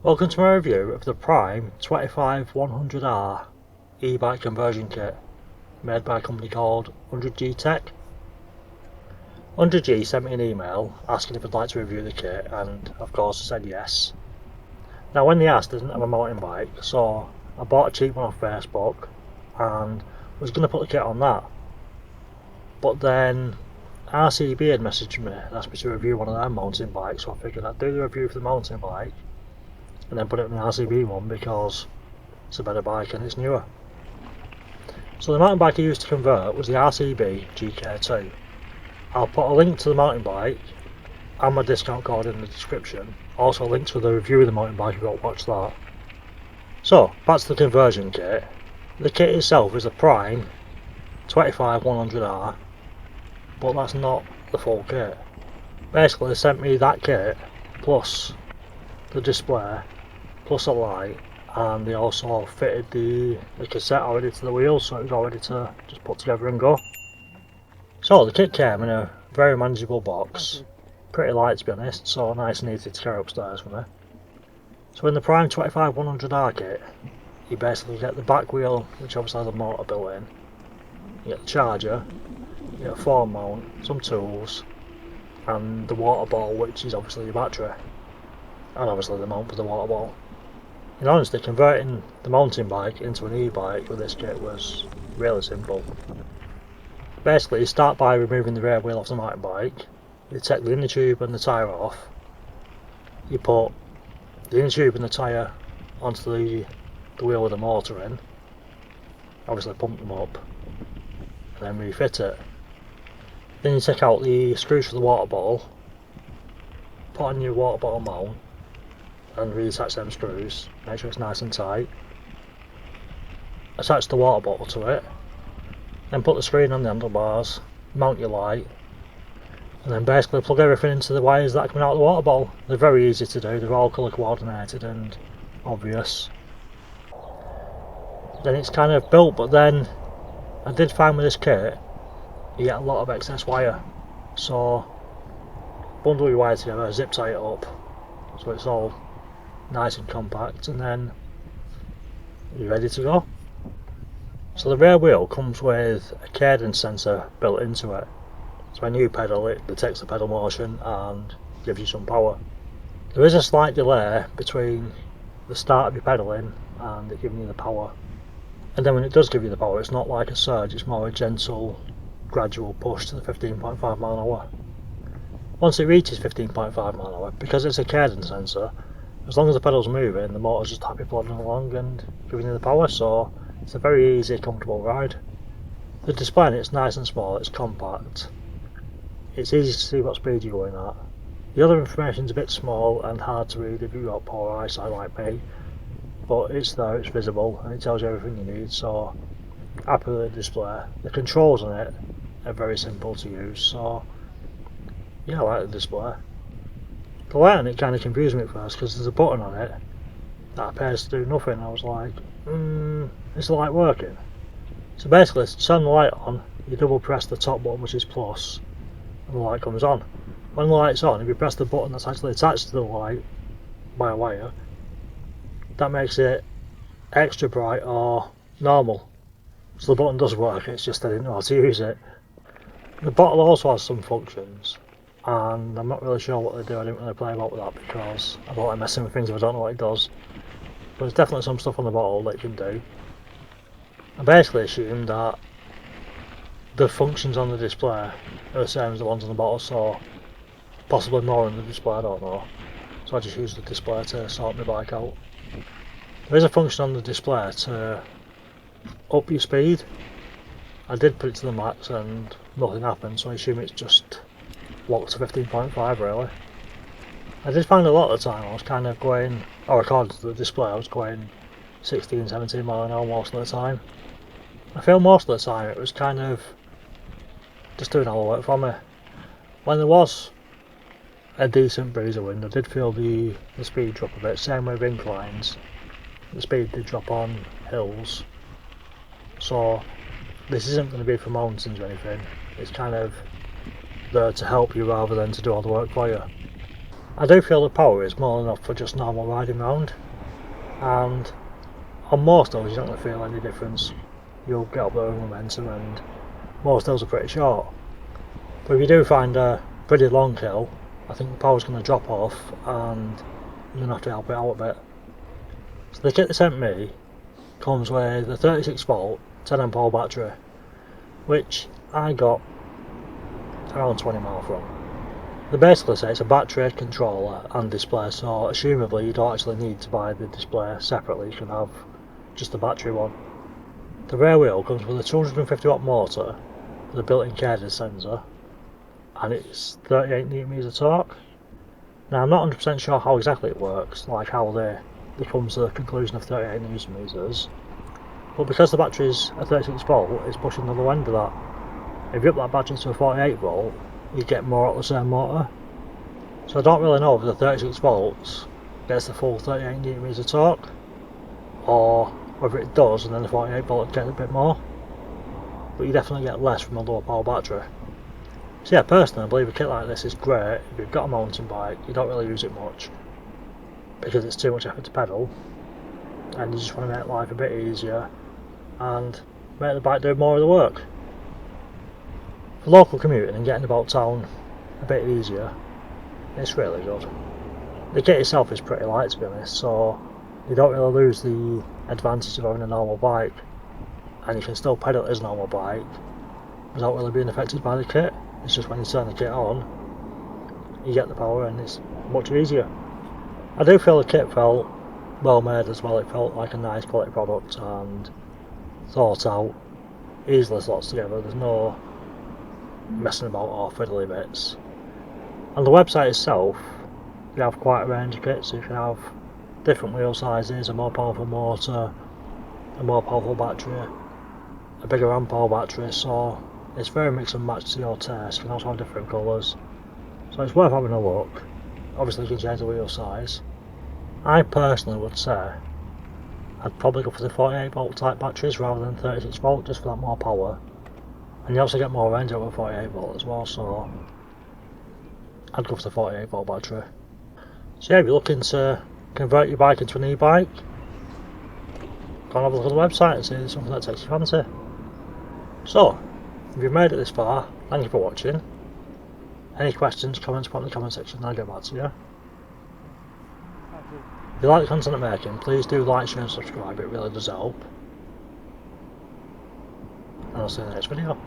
Welcome to my review of the Prime 25100R e-bike conversion kit made by a company called 100G Tech. 100G sent me an email asking if I'd like to review the kit, and of course I said yes. Now when they asked, I didn't have a mountain bike, so I bought a cheap one off Facebook and was going to put the kit on that. But then RCB had messaged me and asked me to review one of their mountain bikes, so I figured I'd do the review for the mountain bike and then put it in the RCB one because it's a better bike and it's newer. So the mountain bike I used to convert was the RCB GK2. I'll put a link to the mountain bike and my discount code in the description. Also a link to the review of the mountain bike if you want to watch that. So back to the conversion kit. The kit itself is a Prime 25100R, but that's not the full kit. Basically they sent me that kit plus the display plus a light, and they also fitted the cassette already to the wheels, so it was all ready to just put together and go. So the kit came in a very manageable box, pretty light to be honest, so nice and easy to carry upstairs for me. So in the Prime 25100R kit, you basically get the back wheel, which obviously has a motor built in, you get the charger, you get a phone mount, some tools, and the water ball, which is obviously your battery, and obviously the mount for the water ball. In honesty, converting the mountain bike into an e-bike with this kit was really simple. Basically, you start by removing the rear wheel off the mountain bike, you take the inner tube and the tyre off, you put the inner tube and the tyre onto the wheel with the motor in, obviously pump them up, and then refit it. Then you take out the screws for the water bottle, put on your water bottle mount, and reattach them screws, make sure it's nice and tight. Attach the water bottle to it, then put the screen on the handlebars, mount your light, and then basically plug everything into the wires that are coming out of the water bottle. They're very easy to do, they're all colour coordinated and obvious. Then it's kind of built, but then I did find with this kit you get a lot of excess wire, so bundle your wire together, zip tie it up so it's all nice and compact, and then you're ready to go. So the rear wheel comes with a cadence sensor built into it, so when you pedal it detects the pedal motion and gives you some power. There is a slight delay between the start of your pedaling and it giving you the power, and then when it does give you the power it's not like a surge, it's more a gentle gradual push to the 15.5 mile an hour. Once it reaches 15.5 mile an hour, because it's a cadence sensor, as long as the pedal's moving, the motor's just happy plodding along and giving you the power, so it's a very easy, comfortable ride. The display in it's nice and small, it's compact, it's easy to see what speed you're going at. The other information's a bit small and hard to read if you've got poor eyesight like me, but it's there, it's visible, and it tells you everything you need, so happy with the display. The controls on it are very simple to use, so yeah, I like the display. The light on it kind of confused me at first because there's a button on it that appears to do nothing. I was like, is the light working? So basically to turn the light on, you double press the top button, which is plus, and the light comes on. When the light's on, if you press the button that's actually attached to the light by a wire, that makes it extra bright or normal. So the button does work, it's just I didn't know how to use it. The bottle also has some functions, and I'm not really sure what they do. I didn't really play about with that because I don't like messing with things if I don't know what it does. But there's definitely some stuff on the bottle that you can do. I basically assumed that the functions on the display are the same as the ones on the bottle, so possibly more on the display, I don't know. So I just used the display to sort my bike out. There is a function on the display to up your speed. I did put it to the max and nothing happened, so I assume it's just locked to 15.5 really. I did find a lot of the time I was kind of going, or according to the display, I was going 16, 17 mile an hour most of the time. I feel most of the time it was kind of just doing all the work for me. When there was a decent breeze of wind I did feel the speed drop a bit, same with inclines. The speed did drop on hills, so this isn't going to be for mountains or anything, it's kind of there to help you rather than to do all the work for you. I do feel the power is more than enough for just normal riding round, and on most hills you're not going to feel any difference. You'll get up there with momentum, and most hills are pretty short. But if you do find a pretty long hill, I think the power's going to drop off and you're going to have to help it out a bit. So the kit they sent me comes with a 36 volt 10 amp hour battery, which I got around 20 mile from. They basically say it's a battery, controller and display, so assumably you don't actually need to buy the display separately, you can have just the battery one. The rear wheel comes with a 250 watt motor with a built-in cadence sensor, and it's 38 Nm of torque. Now I'm not 100% sure how exactly it works, like how they come to the conclusion of 38 Nm, but because the battery's a 36 volt, it's pushing the low end of that. If you up that battery to a 48 volt, you get more at the same motor. So I don't really know if the 36 volts gets the full 38 Nm of torque, or whether it does and then the 48 volt gets a bit more, but you definitely get less from a lower power battery. So yeah, personally I believe a kit like this is great if you've got a mountain bike, you don't really use it much because it's too much effort to pedal, and you just want to make life a bit easier and make the bike do more of the work. For local commuting and getting about town a bit easier, it's really good. The kit itself is pretty light, to be honest, so you don't really lose the advantage of having a normal bike, and you can still pedal it as a normal bike without really being affected by the kit. It's just when you turn the kit on, you get the power and it's much easier. I do feel the kit felt well made as well. It felt like a nice quality product and thought out, easily slots together. There's no messing about or fiddly bits. On the website itself, you have quite a range of kits. You can have different wheel sizes, a more powerful motor, a more powerful battery, a bigger amp hour battery, so it's very mix and match to your taste. You can also have different colours, so it's worth having a look. Obviously you can change the wheel size. I personally would say I'd probably go for the 48 volt type batteries rather than 36 volt, just for that more power, and you also get more range out of 48 volt as well, so I'd go for the 48 volt battery. So yeah, if you're looking to convert your bike into an e-bike, go and have a look at the website and see if there's something that takes your fancy. So, if you've made it this far, thank you for watching. Any questions, comments, put in the comment section and I'll get back to you. If you like the content I'm making, please do like, share and subscribe, it really does help. And I'll see you in the next video.